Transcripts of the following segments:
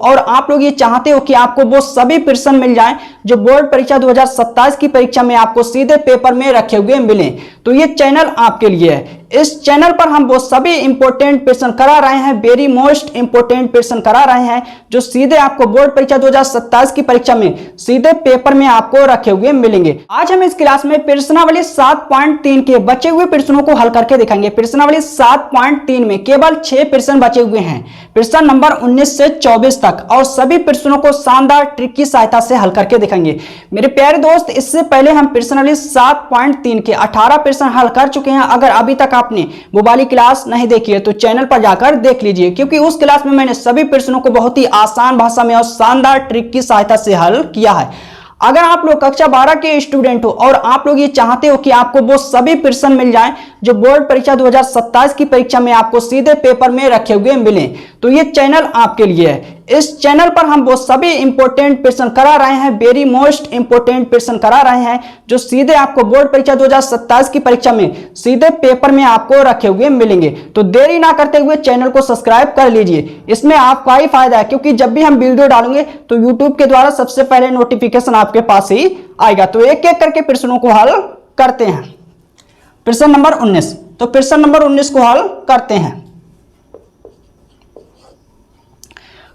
और आप लोग ये चाहते हो कि आपको वो सभी प्रश्न मिल जाएं जो बोर्ड परीक्षा 2027 की परीक्षा में आपको सीधे पेपर में रखे हुए मिले, तो ये चैनल आपके लिए है। इस चैनल पर हम वो सभी इंपॉर्टेंट प्रश्न करा रहे हैं, वेरी मोस्ट इंपॉर्टेंट प्रश्न करा रहे हैं जो सीधे आपको बोर्ड परीक्षा 2027 की परीक्षा में सीधे पेपर में आपको रखे हुए मिलेंगे। आज हम इस क्लास में प्रश्नावली 7.3 के बचे हुए प्रश्नों को हल करके दिखाएंगे। प्रश्नावली 7.3 में केवल 6 प्रश्न बचे हुए हैं, प्रश्न नंबर 19 से 24 तक, और सभी प्रश्नों को शानदार ट्रिक की सहायता से हल करके दिखाएंगे। मेरे प्यारे दोस्त, इससे पहले हम प्रश्नावली 7.3 के 18 प्रश्न हल कर चुके हैं। अगर अभी तक आपने वो वाली क्लास नहीं देखी है तो चैनल पर जाकर देख लीजिए, क्योंकि उस क्लास में मैंने सभी प्रश्नों को बहुत ही आसान भाषा में और शानदार ट्रिक की सहायता से हल किया है। अगर आप लोग कक्षा 12 के स्टूडेंट हो और आप लोग ये चाहते हो कि आपको वो सभी प्रश्न मिल जाएं जो बोर्ड परीक्षा 2027 की परीक्षा में आपको सीधे पेपर में रखे हुए मिले, तो ये चैनल आपके लिए है। इस चैनल पर हम वो सभी इंपॉर्टेंट प्रश्न करा रहे हैं, वेरी मोस्ट इंपॉर्टेंट प्रश्न करा रहे हैं जो सीधे आपको बोर्ड परीक्षा 2027 की परीक्षा में सीधे पेपर में आपको रखे हुए मिलेंगे। तो देरी ना करते हुए चैनल को सब्सक्राइब कर लीजिए, इसमें आपका ही फायदा है, क्योंकि जब भी हम वीडियो डालेंगे तो यूट्यूब के द्वारा सबसे पहले नोटिफिकेशन आपके पास ही आएगा। तो एक एक करके प्रश्नों को हल करते हैं। प्रश्न नंबर 19, तो प्रश्न नंबर 19 को हल करते हैं।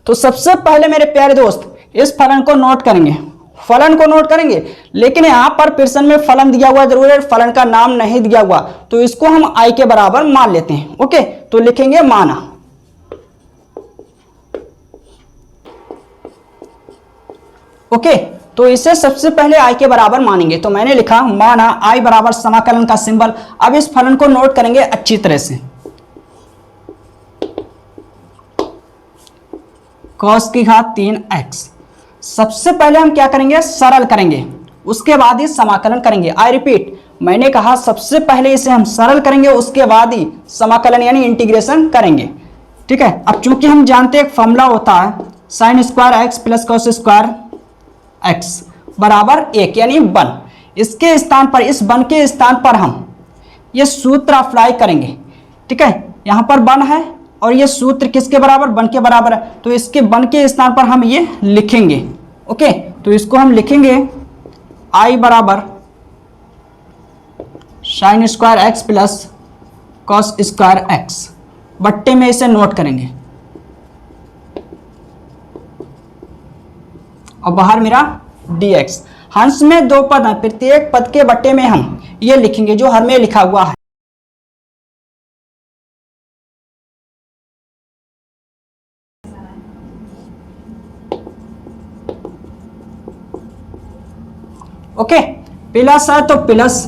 तो सबसे पहले मेरे प्यारे दोस्त इस फलन को नोट करेंगे, फलन को नोट करेंगे, लेकिन यहां पर प्रश्न में फलन दिया हुआ जरूर है, फलन का नाम नहीं दिया हुआ, तो इसको हम आई के बराबर मान लेते हैं। ओके, तो लिखेंगे माना। ओके, तो इसे सबसे पहले आई के बराबर मानेंगे, तो मैंने लिखा माना आई बराबर समाकलन का सिंबल। अब इस फलन को नोट करेंगे अच्छी तरह से, cos की घात 3x। सबसे पहले हम क्या करेंगे, सरल करेंगे, उसके बाद ही समाकलन करेंगे। आई रिपीट, मैंने कहा सबसे पहले इसे हम सरल करेंगे, उसके बाद ही समाकलन यानी इंटीग्रेशन करेंगे। ठीक है, अब चूंकि हम जानते हैं एक फॉर्मूला होता है sin square x plus cos square x बराबर 1 यानी 1। इसके स्थान पर, इस 1 के स्थान पर हम ये सूत्र अप्लाई करेंगे। ठीक है, यहां पर 1 है और ये सूत्र किसके बराबर, 1 के बराबर है, तो इसके 1 के स्थान पर हम ये लिखेंगे। ओके, तो इसको हम लिखेंगे आई बराबर sin square x plus cos square x, बट्टे में इसे नोट करेंगे और बाहर मेरा dx। हंस में 2 पद हैं, प्रत्येक पद के बट्टे में हम ये लिखेंगे जो हर में लिखा हुआ है। ओके, प्लस है तो प्लस,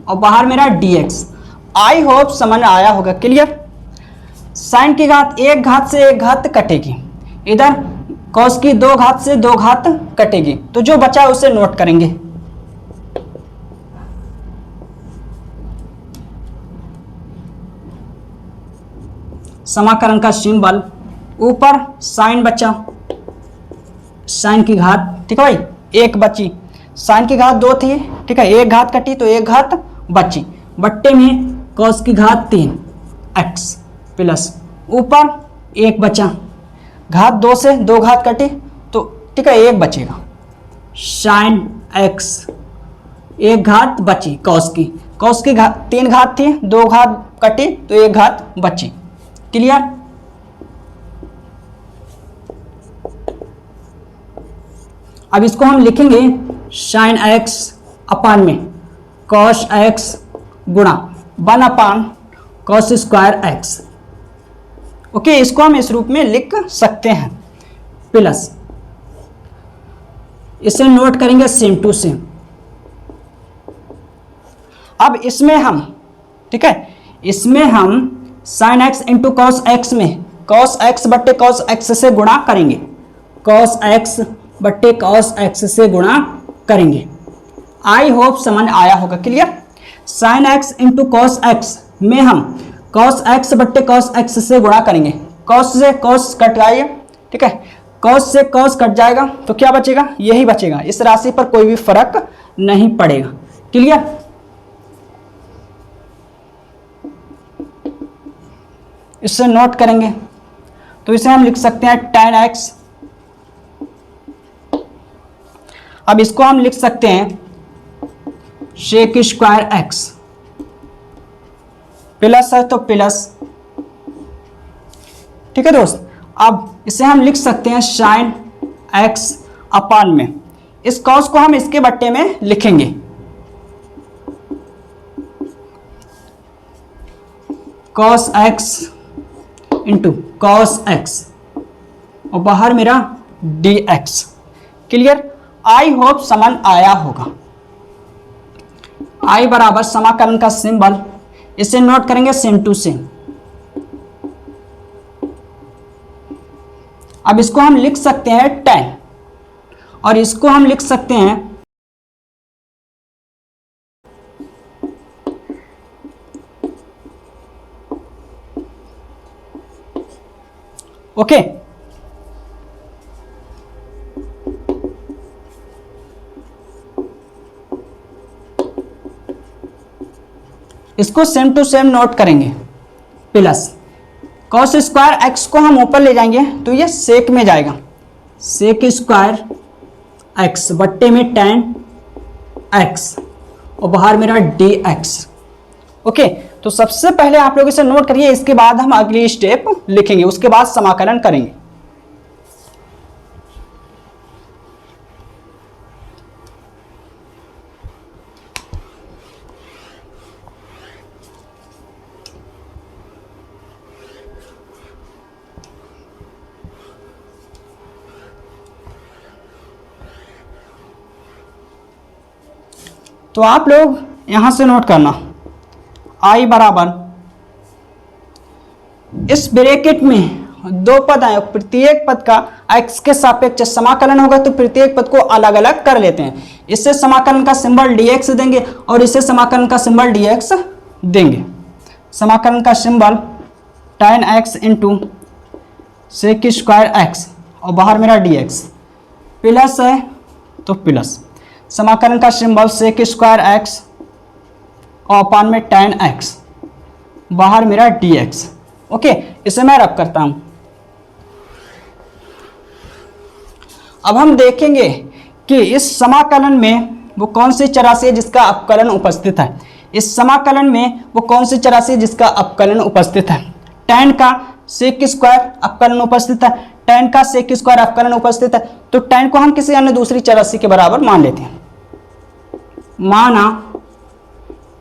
और बाहर मेरा dx। आई होप समझ आया होगा, क्लियर। साइन की घात 1 घात से 1 घात कटेगी, इधर कॉस की 2 घात से 2 घात कटेगी, तो जो बचा है उसे नोट करेंगे। समाकलन का सिंबल, ऊपर साइन बचा, साइन की घात, ठीक है भाई, 1 बची, साइन की घात 2 थी, ठीक है, 1 घात कटी तो 1 घात बची, बट्टे में कॉस की घात 3x प्लस ऊपर 1 बचा, घात 2 से 2 घात कटी तो ठीक है 1 बचेगा, साइन x 1 घात बची, कॉस की घात 3 घात थी, 2 घात कटी तो 1 घात बची। क्लियर। अब इसको हम लिखेंगे साइन x अपान में कॉस x गुणा 1 अपान कॉस स्क्वायर x। ओके, इसको हम इस रूप में लिख सकते हैं, प्लस इसे नोट करेंगे सेम टू सेम। अब इसमें हम, ठीक है, इसमें हम sine x into cos x में कॉस x बट्टे कॉस x से गुणा करेंगे, कॉस x बट्टे कॉस x से गुणा करेंगे। आई होप समझ आया होगा, clear. Sine x into cos x में हम कॉस x बट्टे कॉस x से गुणा करेंगे, कॉस से कॉस कट जाएगा, ठीक है, कॉस से कॉस कट जाएगा तो क्या बचेगा, यही बचेगा, इस राशि पर कोई भी फर्क नहीं पड़ेगा। क्लियर। इससे नोट करेंगे तो इसे हम लिख सकते हैं tan x। अब इसको हम लिख सकते हैं sec स्क्वायर x, प्लस है तो प्लस, ठीक है दोस्त। अब इसे हम लिख सकते हैं sin x अपान में, इस cos को हम इसके बट्टे में लिखेंगे, cos x into cos x और बाहर मेरा dx। क्लियर? आई होप समझ आया होगा। आई बराबर समाकलन का सिंबल, इसे नोट करेंगे सेम टू सेम। अब इसको हम लिख सकते हैं tan और इसको हम लिख सकते हैं ओके। इसको सेम टू सेम नोट करेंगे, प्लस cos स्क्वायर x को हम ऊपर ले जाएंगे तो ये सेक में जाएगा, सेक स्क्वायर x बट्टे में tan x और बाहर मेरा dx। ओके, तो सबसे पहले आप लोग इसे नोट करिए, इसके बाद हम अगली स्टेप लिखेंगे, उसके बाद समाकलन करेंगे। तो आप लोग यहां से नोट करना, आई बराबर इस ब्रैकेट में दो पद आए, प्रत्येक पद का x के सापेक्ष समाकलन होगा तो प्रत्येक पद को अलग अलग कर लेते हैं। इससे समाकलन का सिंबल dx देंगे और इससे समाकलन का सिंबल dx देंगे। समाकलन का symbol tan x into sec square x और बाहर मेरा dx, प्लस है तो प्लस, समाकलन का सिंबल सेक स्क्वायर x और अपान में tan x, बाहर मेरा dx। ओके, इसे मैं रब करता हूं। अब हम देखेंगे कि इस समाकलन में वो कौन सी चराशि है जिसका अपकलन उपस्थित है। इस समाकलन में वो कौन सी चराशि है जिसका अपकलन उपस्थित है। tan का सेक स्क्वायर अपकलन उपस्थित है, tan का सेक स्क्वायर अपकलन उपस्थित है, तो tan को हम किसी अन्य दूसरी चराशि के बराबर मान लेते हैं। माना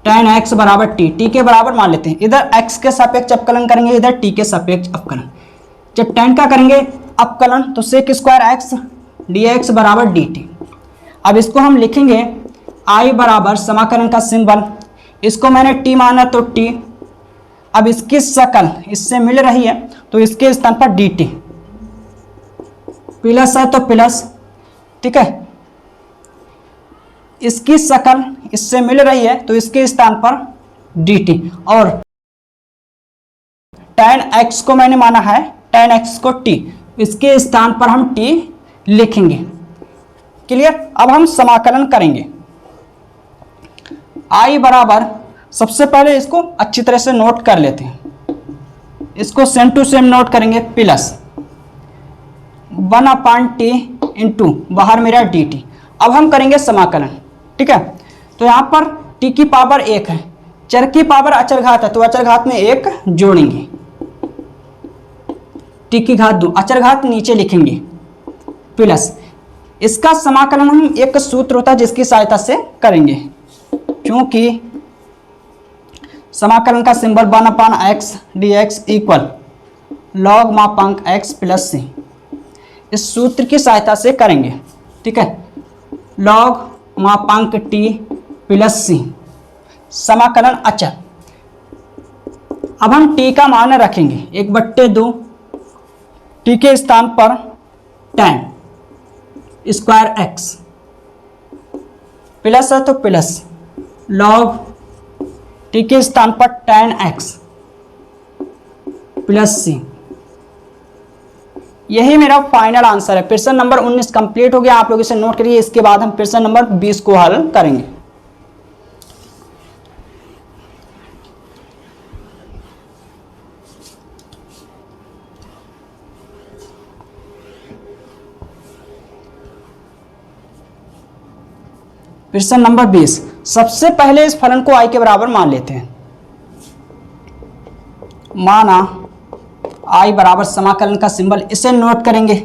tan x बराबर t के बराबर मान लेते हैं। इधर x के सापेक्ष अपकलन करेंगे, इधर t के सापेक्ष अपकलन। जब tan का करेंगे अपकलन तो सेक स्क्वायर x dx बराबर dt। अब इसको हम लिखेंगे I बराबर समाकलन का सिंबल, इसको मैंने t माना तो t, अब इसकी शकल इससे मिल रही है तो इसके स्थान पर dt, प्लस है तो प्लस, ठीक है। इसकी शकल इससे मिल रही है तो इसके स्थान पर dt और tan x को मैंने माना है, tan x को t, इसके स्थान पर हम t लिखेंगे। क्लियर? अब हम समाकलन करेंगे। I बराबर, सबसे पहले इसको अच्छी तरह से नोट कर लेते हैं, इसको सेम टू सेम नोट करेंगे, प्लस 1/t इंटू बाहर मेरा dt। अब हम करेंगे समाकलन, ठीक है। तो यहाँ पर t की पावर 1 है, चर की पावर अचर घात है तो अचर घात में 1 जोड़ेंगे, t की घात 2, अचर घात नीचे लिखेंगे, प्लस इसका समाकलन हम एक सूत्र होता है जिसकी सहायता से करेंगे, क्योंकि समाकलन का symbol 1/x dx equal log मापांक x प्लस c, इस सूत्र की सहायता से करेंगे, ठीक है। log मापांक t प्लस c, समाकलन अचर। अब हम t का मान रखेंगे 1/2, t के स्थान पर tan स्क्वायर x, प्लस है तो प्लस log t के स्थान पर tan x प्लस c। यही मेरा फाइनल आंसर है। प्रश्न नंबर 19 कंप्लीट हो गया, आप लोग इसे नोट करिए। इसके बाद हम प्रश्न नंबर 20 को हल करेंगे। प्रश्न नंबर 20, सबसे पहले इस फलन को i के बराबर मान लेते हैं। माना i बराबर समाकलन का सिंबल, इसे नोट करेंगे।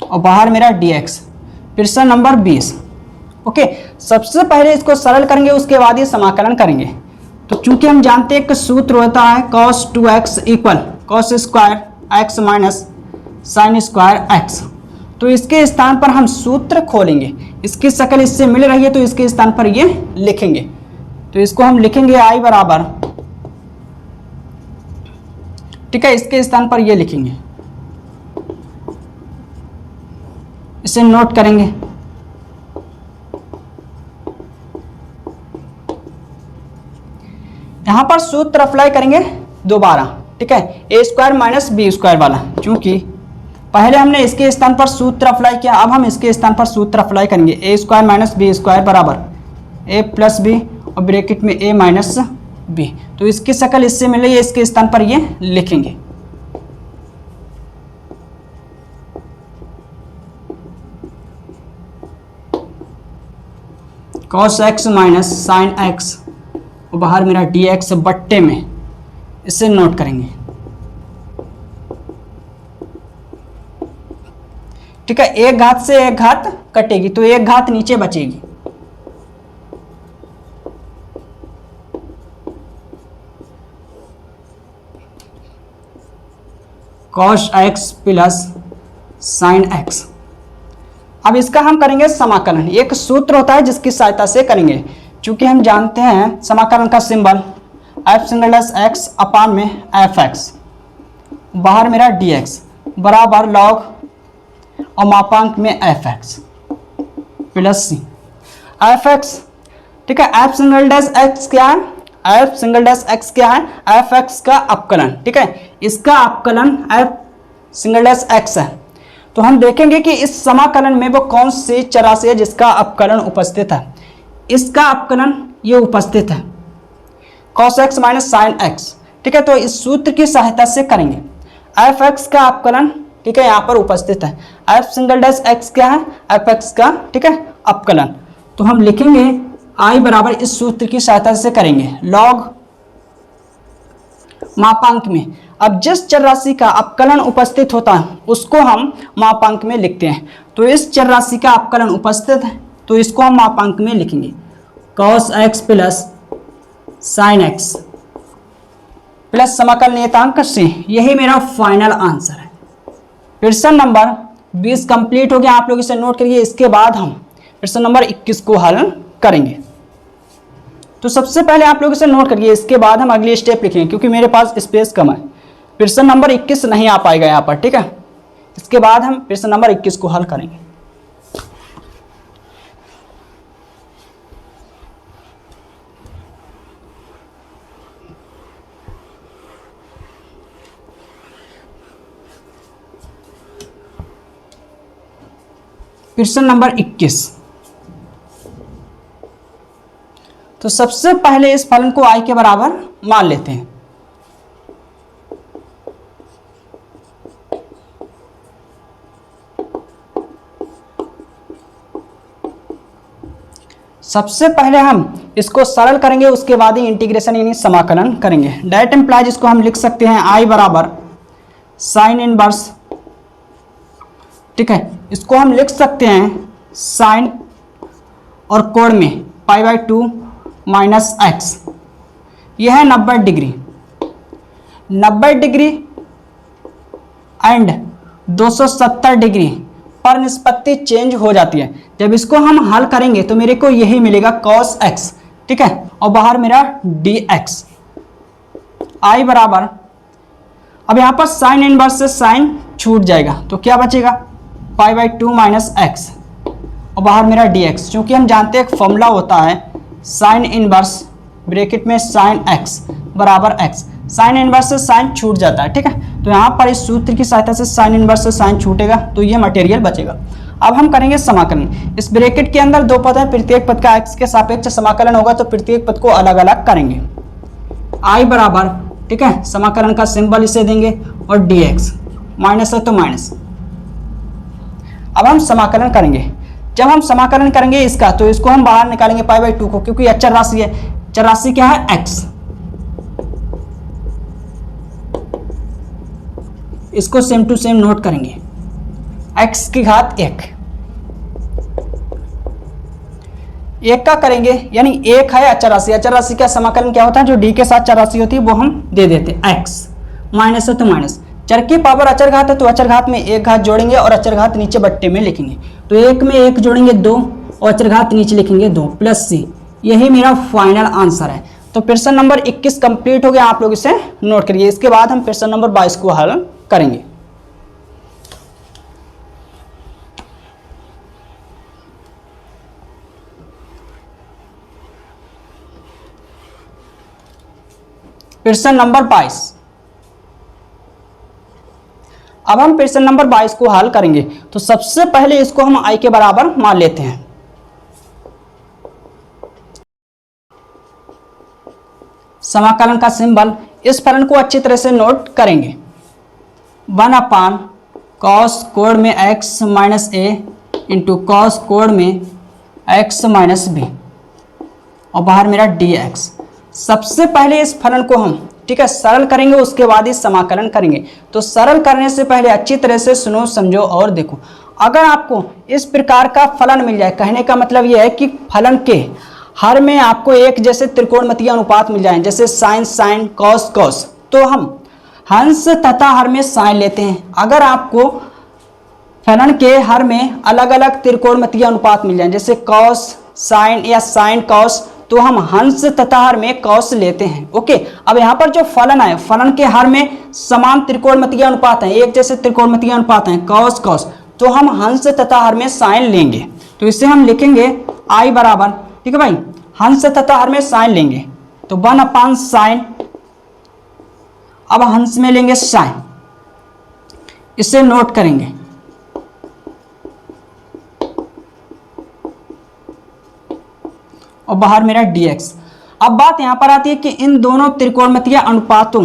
और बाहर मेरा dx। प्रश्न नंबर 20, ओके, सबसे पहले इसको सरल करेंगे, उसके बाद ये समाकलन करेंगे। तो चूंकि हम जानते हैं कि सूत्र होता है cos 2x equal cos square x minus sine square x, तो इसके स्थान पर हम सूत्र खोलेंगे। इसकी शक्ल इससे मिल रही है तो इसके स्थान पर ये लिखेंगे। तो इसको हम लिखेंगे i बराबर, ठीक है, इसके स्थान पर ये लिखेंगे, इसे नोट करेंगे। यहां पर सूत्र अप्लाई करेंगे दोबारा, ठीक है, ए स्क्वायर माइनस बी स्क्वायर वाला। चूंकि पहले हमने इसके स्थान पर सूत्र अप्लाई किया, अब हम इसके स्थान पर सूत्र अप्लाई करेंगे। ए स्क्वायर माइनस बी स्क्वायर बराबर ए प्लस बी और ब्रैकेट में ए माइनस बी। तो इसकी शक्ल इससे मिल रही है, इसके स्थान पर ये लिखेंगे। cos x minus sine x और बाहर मेरा dx बट्टे में, इसे नोट करेंगे। ठीक है, एक घात से एक घात कटेगी तो एक घात नीचे बचेगी। cos x plus sign x। अब इसका हम करेंगे समाकलन। एक सूत्र होता है जिसकी सहायता से करेंगे। चूंकि हम जानते हैं समाकलन का symbol f single dash x अपान में fx, बाहर मेरा dx बराबर लॉग और मापांक में fx प्लस सी fx। ठीक है, f सिंगल डैश x क्या है? f सिंगल डैश x क्या है? fx का अपकलन। ठीक है, इसका अपकलन f सिंगल डैश x है। तो हम देखेंगे कि इस समाकलन में वो कौन से चराशय है जिसका अपकलन उपस्थित है। इसका अपकलन ये उपस्थित है cos x minus sine x। ठीक है, तो इस सूत्र की सहायता से करेंगे। fx का अपकलन, ठीक है, यहाँ पर उपस्थित है। f सिंगल डैश x क्या है? fx का, ठीक है, अपकलन। तो हम लिखेंगे i बराबर, इस सूत्र की सहायता से करेंगे लॉग मापांक में। अब जिस चर राशि का अपकलन उपस्थित होता है उसको हम मापांक में लिखते हैं। तो इस चर राशि का अपकलन उपस्थित है तो इसको हम मापांक में लिखेंगे cos x plus sign x plus समाकल नियतांक से। यही मेरा फाइनल आंसर है। प्रश्न नंबर 20 कंप्लीट हो गया। आप लोग इसे नोट करिए। इसके बाद हम प्रश्न नंबर 21 को हल करेंगे। तो सबसे पहले आप लोग इसे नोट करिए, इसके बाद हम अगली स्टेप लिखेंगे क्योंकि मेरे पास स्पेस कम है। प्रश्न नंबर 21 नहीं आ पाएगा यहाँ पर। ठीक है, इसके बाद हम प्रश्न नंबर 21 को हल करेंगे। प्रश्न नंबर 21। तो सबसे पहले इस फलन को i के बराबर मान लेते हैं। सबसे पहले हम इसको सरल करेंगे, उसके बाद ही इंटीग्रेशन यानी समाकलन करेंगे। डायरेक्ट इम्प्लाइज इसको हम लिख सकते हैं i बराबर साइन इनवर्स। ठीक है, इसको हम लिख सकते हैं साइन और कोण में π/2 माइनस x। यह है 90 डिग्री। 90 डिग्री एंड 270 डिग्री पर निष्पत्ति चेंज हो जाती है। जब इसको हम हल करेंगे तो मेरे को यही मिलेगा cos x। ठीक है, और बाहर मेरा dx। i बराबर, अब यहाँ पर साइन इनवर्स से साइन छूट जाएगा तो क्या बचेगा? π/2 माइनस x और बाहर मेरा dx। क्योंकि हम जानते हैं एक फॉर्मूला होता है साइन इनवर्स ब्रैकेट में साइन x बराबर x। साइन इनवर्स से साइन छूट जाता है। ठीक है, तो यहाँ पर इस सूत्र की सहायता से साइन इनवर्स से साइन छूटेगा तो ये मटेरियल बचेगा। अब हम करेंगे समाकलन। इस ब्रैकेट के अंदर दो पद है, प्रत्येक पद का x के सापेक्ष समाकलन होगा तो प्रत्येक पद को अलग अलग करेंगे। i बराबर, ठीक है, समाकलन का सिंबल इसे देंगे और dx, माइनस है तो माइनस। अब हम समाकलन करेंगे। जब हम समाकलन करेंगे इसका, तो इसको हम बाहर निकालेंगे पाई बाई 2 को, क्योंकि अचर राशि है। चर राशि क्या है? x। इसको सेम टू सेम नोट करेंगे, x की घात 1 का करेंगे, यानी 1 है अचर राशि। अचर राशि का समाकलन क्या होता है? जो d के साथ चर राशि होती है वो हम दे देते हैं x, माइनस है तो माइनस। चर की पावर अचर घात है तो अचर घात में 1 घात जोड़ेंगे और अचर घात नीचे बट्टे में लिखेंगे। तो 1 में 1 जोड़ेंगे 2 और अचर घात नीचे लिखेंगे 2 प्लस c। यही मेरा फाइनल आंसर है। तो प्रश्न नंबर 21 कंप्लीट हो गया, आप लोग इसे नोट करिए। इसके बाद हम प्रश्न नंबर 22 को हल करेंगे। प्रश्न नंबर 22। अब हम प्रश्न नंबर 22 को हल करेंगे। तो सबसे पहले इसको हम i के बराबर मान लेते हैं। समाकलन का सिंबल, इस फलन को अच्छी तरह से नोट करेंगे। 1 cos कोण में x minus a into cos कोण में x माइनस b और बाहर मेरा dx। सबसे पहले इस फलन को हम सरल करेंगे, उसके बाद ही समाकलन करेंगे। तो सरल करने से पहले अच्छी तरह से सुनो, समझो और देखो। अगर आपको इस प्रकार का फलन मिल जाए, कहने का मतलब यह है कि फलन के हर में आपको एक जैसे त्रिकोणमितीय अनुपात मिल जाए, जैसे साइन साइन, कॉस कॉस, तो हम हंस तथा हर में साइन लेते हैं। अगर आपको फलन के हर में अलग अलग त्रिकोणमितीय अनुपात मिल जाए, जैसे कॉस साइन या साइन कॉस, तो हम हंस तथा हर में कॉस लेते हैं। ओके, अब यहाँ पर जो फलन है, फलन के हर में समान त्रिकोणमितीय अनुपात है, एक जैसे त्रिकोणमितीय अनुपात है कॉस कॉस, तो हम हंस तथा हर में साइन लेंगे। तो इसे हम लिखेंगे i बराबर, ठीक है भाई, हंस तथा हर में साइन लेंगे तो 1 साइन। अब हंस में लेंगे साइन, इसे नोट करेंगे। और बाहर मेरा dx। अब बात यहां पर आती है कि इन दोनों त्रिकोणमितीय अनुपातों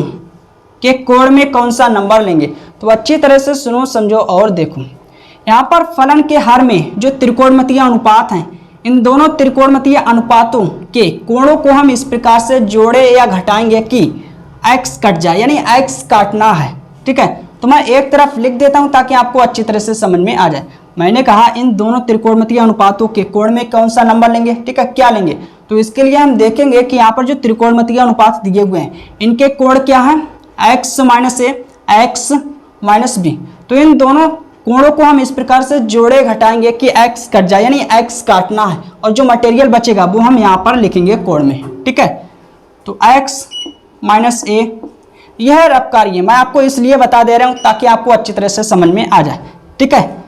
के कोण में कौन सा नंबर लेंगे। तो अच्छी तरह से सुनो, समझो और देखो। यहां पर फलन के हर में जो त्रिकोणमितीय अनुपात हैं, इन दोनों त्रिकोणमितीय अनुपातों के कोणों को हम इस प्रकार से जोड़े या घटाएंगे कि x कट जाए, यानी x काटना है। ठीक है, तो मैं एक तरफ लिख देता हूं ताकि आपको अच्छी तरह से समझ में आ जाए। मैंने कहा इन दोनों त्रिकोणमितीय अनुपातों के कोण में कौन सा नंबर लेंगे। ठीक है, क्या लेंगे? तो इसके लिए हम देखेंगे कि यहाँ पर जो त्रिकोणमितीय अनुपात दिए हुए हैं, इनके कोण क्या है? x minus a, x minus b। तो इन दोनों कोणों को हम इस प्रकार से जोड़े घटाएंगे कि x कट जाए, यानी x काटना है, और जो मटेरियल बचेगा वो हम यहाँ पर लिखेंगे कोण में। ठीक है, तो x माइनस a, यह रफ कार्य है, मैं आपको इसलिए बता दे रहा हूँ ताकि आपको अच्छी तरह से समझ में आ जाए। ठीक है,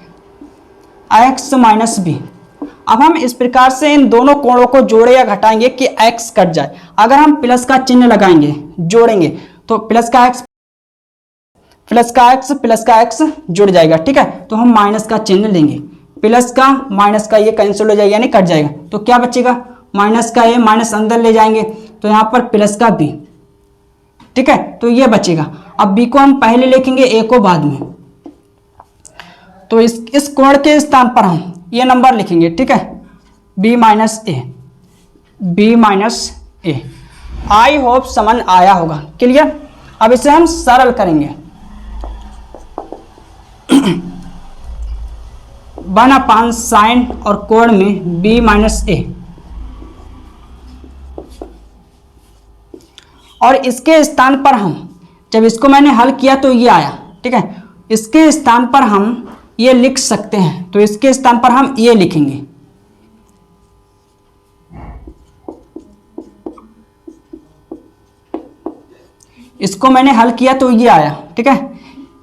x माइनस b। अब हम इस प्रकार से इन दोनों कोणों को जोड़े या घटाएंगे कि x कट जाए। अगर हम प्लस का चिन्ह लगाएंगे, जोड़ेंगे, तो प्लस का x प्लस का x जुड़ जाएगा। ठीक है, तो हम माइनस का चिन्ह लेंगे, प्लस का माइनस का ये कैंसिल हो जाएगा, यानी कट जाएगा। तो क्या बचेगा? माइनस का a, माइनस अंदर ले जाएंगे तो यहाँ पर प्लस का b। ठीक है, तो ये बचेगा। अब b को हम पहले लिखेंगे, a को बाद में। तो इस कोण के स्थान पर हम ये नंबर लिखेंगे। ठीक है, b माइनस ए, b माइनस ए। आई होप समझ आया होगा, क्लियर। अब इसे हम सरल करेंगे। 1 साइन और कोण में b माइनस ए, और इसके स्थान पर हम, जब इसको मैंने हल किया तो ये आया। ठीक है, इसके स्थान पर हम ये लिख सकते हैं, तो इसके स्थान पर हम ये लिखेंगे। इसको मैंने हल किया तो ये आया। ठीक है,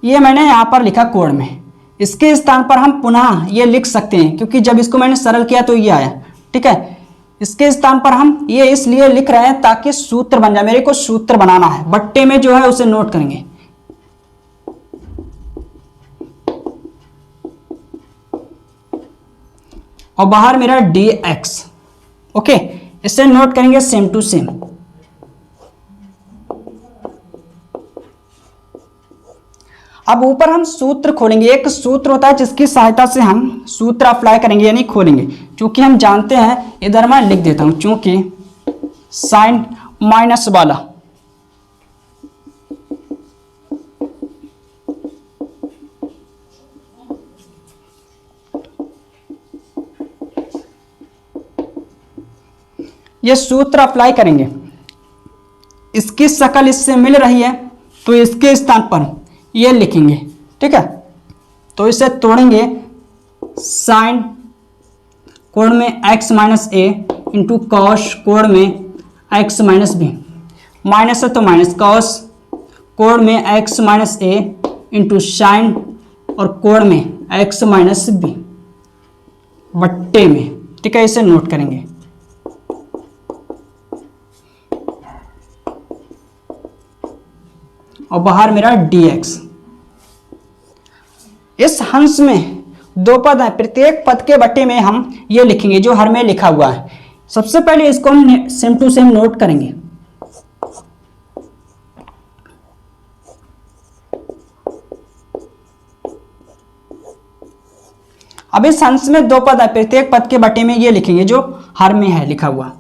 ये मैंने यहाँ पर लिखा कोण में, इसके स्थान पर हम पुनः ये लिख सकते हैं क्योंकि जब इसको मैंने सरल किया तो ये आया। ठीक है, इसके स्थान पर हम ये इसलिए लिख रहे हैं ताकि सूत्र बन जाए। मेरे को सूत्र बनाना है, बट्टे में जो है उसे नोट करेंगे। और बाहर मेरा dx। ओके, इसे नोट करेंगे सेम टू सेम। अब ऊपर हम सूत्र खोलेंगे, एक सूत्र होता है जिसकी सहायता से हम सूत्र अप्लाई करेंगे यानी खोलेंगे। चूंकि हम जानते हैं, इधर मैं लिख देता हूं, चूंकि साइन माइनस वाला ये सूत्र अप्लाई करेंगे, इसकी शकल इससे मिल रही है तो इसके स्थान पर ये लिखेंगे, ठीक है। तो इसे तोड़ेंगे, साइन कोण में x माइनस ए इंटू कॉस कोण में x माइनस बी, माइनस है तो माइनस, कॉस कोण में x माइनस ए इंटू साइन और कोण में x माइनस बी बट्टे में, ठीक है। इसे नोट करेंगे। और बाहर मेरा dx। इस हंस में दो पद हैं, प्रत्येक पद के बट्टे में हम ये लिखेंगे जो हर में लिखा हुआ है। सबसे पहले इसको हम सेम टू सेम नोट करेंगे। अब इस हंस में दो पद है, प्रत्येक पद के बट्टे में ये लिखेंगे जो हर में है लिखा हुआ।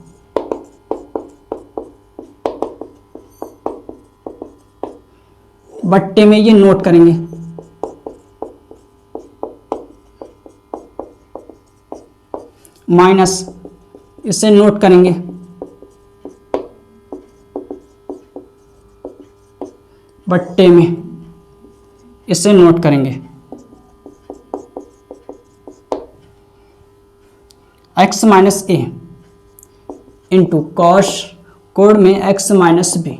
बट्टे में ये नोट करेंगे। माइनस, इसे नोट करेंगे। बट्टे में इसे नोट करेंगे। x माइनस ए इंटू कॉस कोण में x माइनस बी,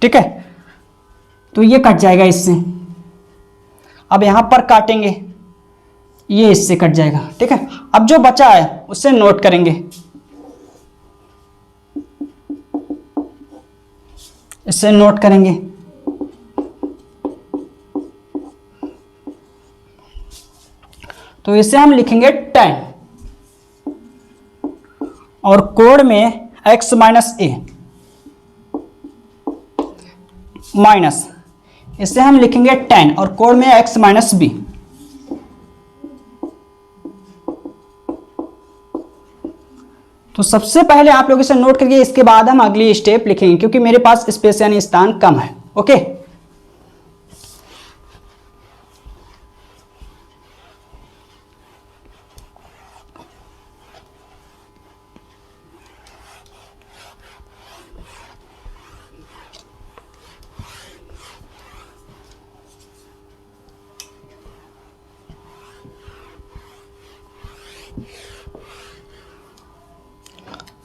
ठीक है। तो ये कट जाएगा इससे। अब यहां पर काटेंगे, ये इससे कट जाएगा, ठीक है। अब जो बचा है उसे नोट करेंगे। इसे नोट करेंगे। तो इसे हम लिखेंगे tan और कोण में x माइनस ए माइनस, इसे हम लिखेंगे tan और कोण में x माइनस बी। तो सबसे पहले आप लोग इसे नोट करिए, इसके बाद हम अगली स्टेप लिखेंगे क्योंकि मेरे पास स्पेस यानी स्थान कम है। ओके,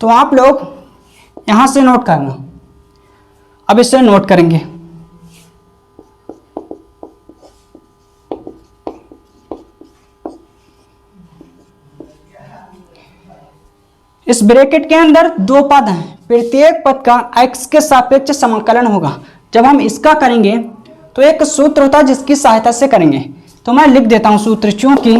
तो आप लोग यहां से नोट करना। अब इसे नोट करेंगे। इस ब्रैकेट के अंदर दो पद हैं, प्रत्येक पद का x के सापेक्ष समाकलन होगा। जब हम इसका करेंगे तो एक सूत्र होता है जिसकी सहायता से करेंगे। तो मैं लिख देता हूं सूत्र, चूंकि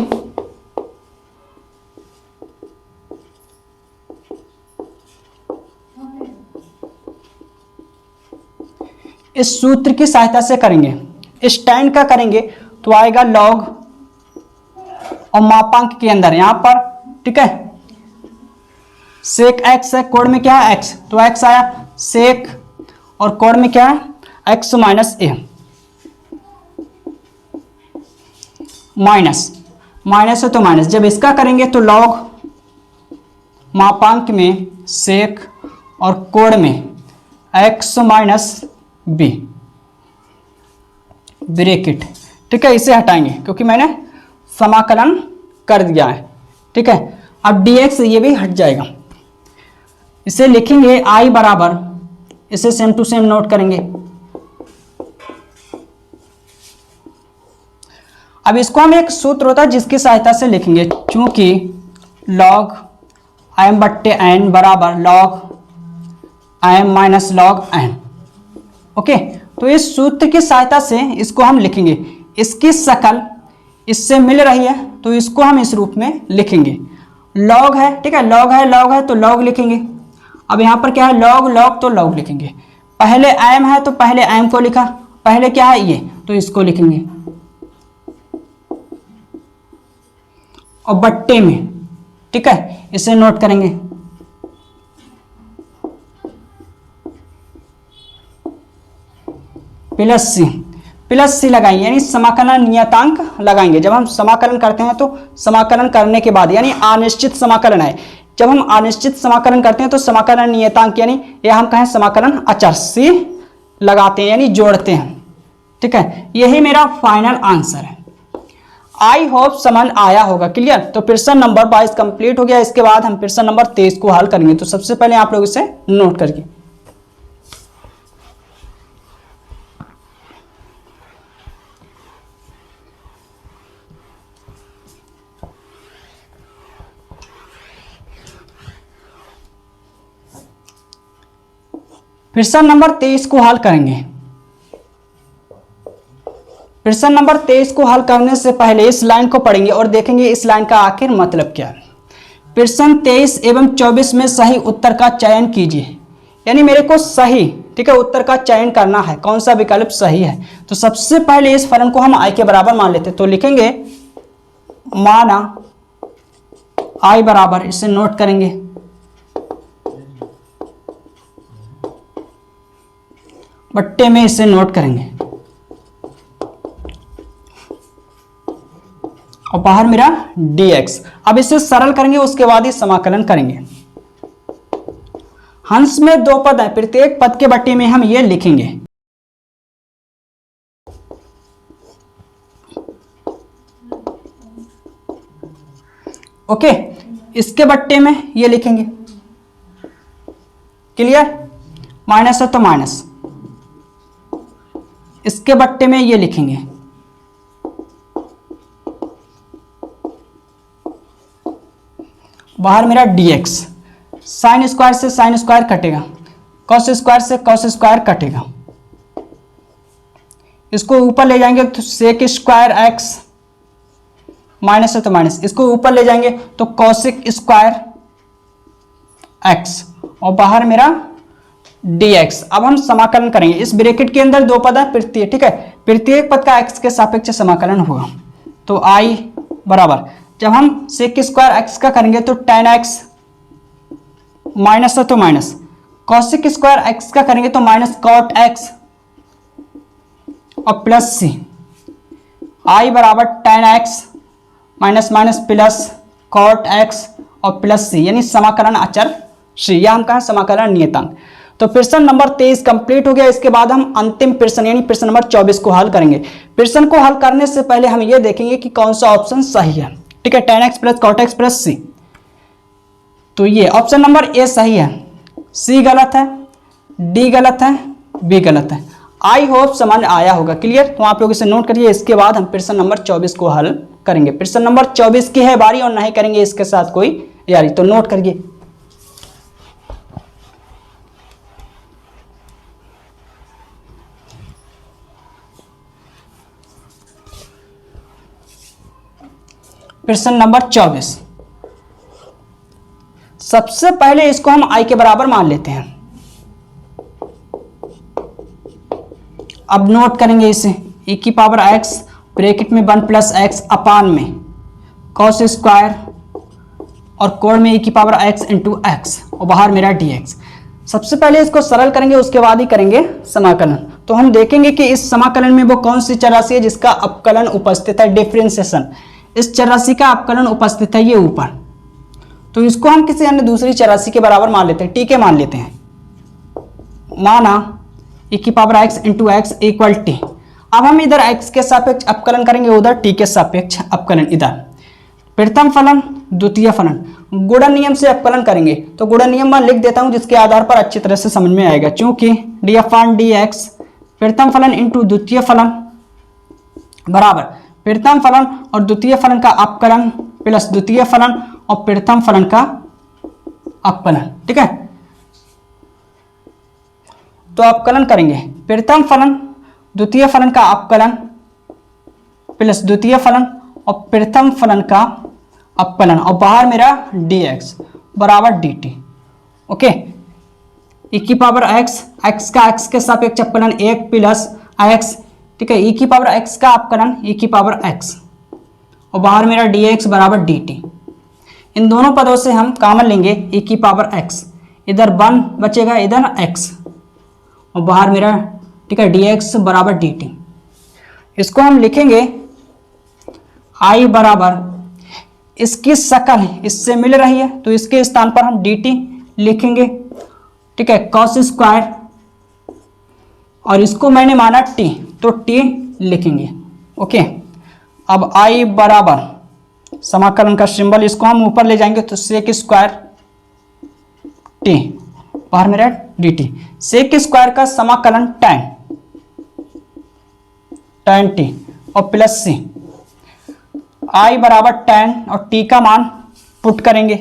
इस सूत्र की सहायता से करेंगे, इस tan का करेंगे तो आएगा log और मापांक के अंदर यहां पर, ठीक है, sec x है, कोण में क्या है x, तो x आया sec और कोण में क्या है x माइनस ए, माइनस माइनस है तो माइनस, जब इसका करेंगे तो log मापांक में sec और कोण में x माइनस बी ब्रैकेट, ठीक है। इसे हटाएंगे क्योंकि मैंने समाकलन कर दिया है, ठीक है। अब dx ये भी हट जाएगा। इसे लिखेंगे i बराबर, इसे सेम टू सेम नोट करेंगे। अब इसको हम एक सूत्र होता है जिसकी सहायता से लिखेंगे, चूंकि log m बट्टे n बराबर log m minus log n। Okay, तो इस सूत्र की सहायता से इसको हम लिखेंगे। इसकी शकल इससे मिल रही है तो इसको हम इस रूप में लिखेंगे। log है, ठीक है, log है तो log लिखेंगे। अब यहाँ पर क्या है log तो log लिखेंगे। पहले एम है तो पहले एम को लिखा, पहले क्या है ये, तो इसको लिखेंगे और बट्टे में, ठीक है, इसे नोट करेंगे। प्लस सी लगाएंगे, यानी समाकलन नियतांक लगाएंगे। जब हम समाकलन करते हैं तो समाकलन करने के बाद, यानी अनिश्चित समाकलन है, जब हम अनिश्चित समाकलन करते हैं तो समाकलन नियतांक यानी या हम कहें समाकलन अचर सी लगाते हैं, यानी जोड़ते हैं, ठीक है। यही मेरा फाइनल आंसर है। आई होप समझ आया होगा, क्लियर। तो प्रश्न नंबर 22 कंप्लीट हो गया। इसके बाद हम प्रश्न नंबर 23 को हल करेंगे। तो सबसे पहले आप लोग इसे नोट करिए। प्रश्न नंबर 23 को हल करेंगे। प्रश्न नंबर 23 को हल करने से पहले इस लाइन को पढ़ेंगे और देखेंगे इस लाइन का आखिर मतलब क्या है। प्रश्न 23 एवं 24 में सही उत्तर का चयन कीजिए, यानी मेरे को सही, ठीक है, उत्तर का चयन करना है, कौन सा विकल्प सही है। तो सबसे पहले इस फलन को हम आई के बराबर मान लेते हैं, तो लिखेंगे माना आई बराबर, इसे नोट करेंगे बट्टे में, इसे नोट करेंगे और बाहर मेरा dx। अब इसे सरल करेंगे, उसके बाद ही समाकलन करेंगे। हंस में दो पद है, प्रत्येक पद के बट्टे में हम ये लिखेंगे, ओके। इसके बट्टे में ये लिखेंगे, क्लियर। माइनस है तो माइनस, इसके बट्टे में ये लिखेंगे, बाहर मेरा dx। साइन स्क्वायर से साइन स्क्वायर कटेगा, कॉस स्क्वायर से कॉस स्क्वायर कटेगा, इसको ऊपर ले जाएंगे तो सेक स्क्वायर x, माइनस है तो माइनस, इसको ऊपर ले जाएंगे तो कॉसिक स्क्वायर x और बाहर मेरा dx। अब हम समाकलन करेंगे। इस ब्रैकेट के अंदर दो पद है प्रत्येक, ठीक है, प्रत्येक पद का x के सापेक्ष समाकलन होगा। तो i बराबर, जब हम सेक स्क्वायर x का करेंगे तो tan x, माइनस है तो माइनस, कॉसिक स्क्वायर x का करेंगे तो माइनस कॉट x और प्लस c। i बराबर tan x minus minus plus cot x और प्लस c, यानी समाकलन अचर c, या हम कहा समाकलन नियतांक। तो प्रश्न नंबर 23 कंप्लीट हो गया। इसके बाद हम अंतिम प्रश्न यानी प्रश्न नंबर 24 को हल करेंगे। प्रश्न को हल करने से पहले हम ये देखेंगे कि कौन सा ऑप्शन सही है, ठीक है, tan x plus cot x plus c। तो ये ऑप्शन नंबर ए सही है, c गलत है, d गलत है, b गलत है। आई होप समझ आया होगा, क्लियर। तो आप लोग इसे नोट करिए। इसके बाद हम प्रश्न नंबर 24 को हल करेंगे। प्रश्न नंबर 24 की है बारी और नहीं करेंगे इसके साथ कोई यारी, तो नोट करिए। प्रश्न नंबर 24, सबसे पहले इसको हम i के बराबर मान लेते हैं। अब नोट करेंगे इसे, e की पावर x ब्रैकेट में 1 प्लस एक्स अपान में कॉस स्क्वायर और कोण में e की पावर x इंटू एक्स और बाहर मेरा dx। सबसे पहले इसको सरल करेंगे, उसके बाद ही करेंगे समाकलन। तो हम देखेंगे कि इस समाकलन में वो कौन सी चर राशि है जिसका अपकलन उपस्थित है, डिफरेंशिएशन। इस चर राशि का अपकलन उपस्थित है ये ऊपर, तो इसको हम किसी अन्य दूसरी चर राशि के बराबर मान लेते हैं, ठीक है, मान लेते हैं। माना e की power x into x equal T. अब हम इधर x के सापेक्ष अपकलन करेंगे, उधर t के सापेक्ष अपकलन। इधर प्रथम फलन द्वितीय फलन गुणन नियम से अपकलन करेंगे। तो गुणन नियम मैं लिख देता हूं जिसके आधार पर अच्छी तरह से समझ में आएगा। चूंकि डी अपान डी एक्स प्रथम फलन इंटू द्वितीय फलन बराबर प्रथम फलन और द्वितीय फलन का अपकलन प्लस द्वितीय फलन और प्रथम फलन का अपकलन, ठीक है। तो अपकलन करेंगे, प्रथम फलन द्वितीय फलन का अपकलन प्लस द्वितीय फलन और प्रथम फलन का अपकलन और बाहर मेरा dx बराबर dt, ओके। e की पावर x, x का x के सापेक्ष अपकलन 1 प्लस x, ठीक है, e की पावर x का अपकलन e की पावर x, और बाहर मेरा dx बराबर dt। इन दोनों पदों से हम कॉमन लेंगे e की पावर x, इधर 1 बचेगा, इधर x, और बाहर मेरा, ठीक है, dx बराबर dt। इसको हम लिखेंगे I बराबर, इसकी शकल इससे मिल रही है तो इसके स्थान पर हम dt लिखेंगे, ठीक है, cos स्क्वायर, और इसको मैंने माना t तो t लिखेंगे। ओके, अब I बराबर समाकलन का सिंबल इसको हम ऊपर ले जाएंगे तो सेक स्क्वायर t, बाहर मेरा dt, सेक स्क्वायर का समाकलन tan t और प्लस c, I बराबर tan और t का मान पुट करेंगे।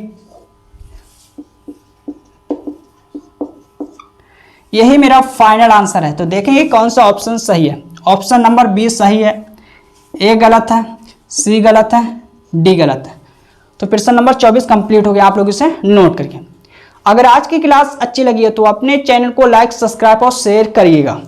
यही मेरा फाइनल आंसर है। तो देखेंगे कौन सा ऑप्शन सही है। ऑप्शन नंबर बी सही है, ए गलत है, सी गलत है, डी गलत है। तो प्रश्न नंबर 24 कंप्लीट हो गया, आप लोग इसे नोट करिए। अगर आज की क्लास अच्छी लगी है तो अपने चैनल को लाइक, सब्सक्राइब और शेयर करिएगा।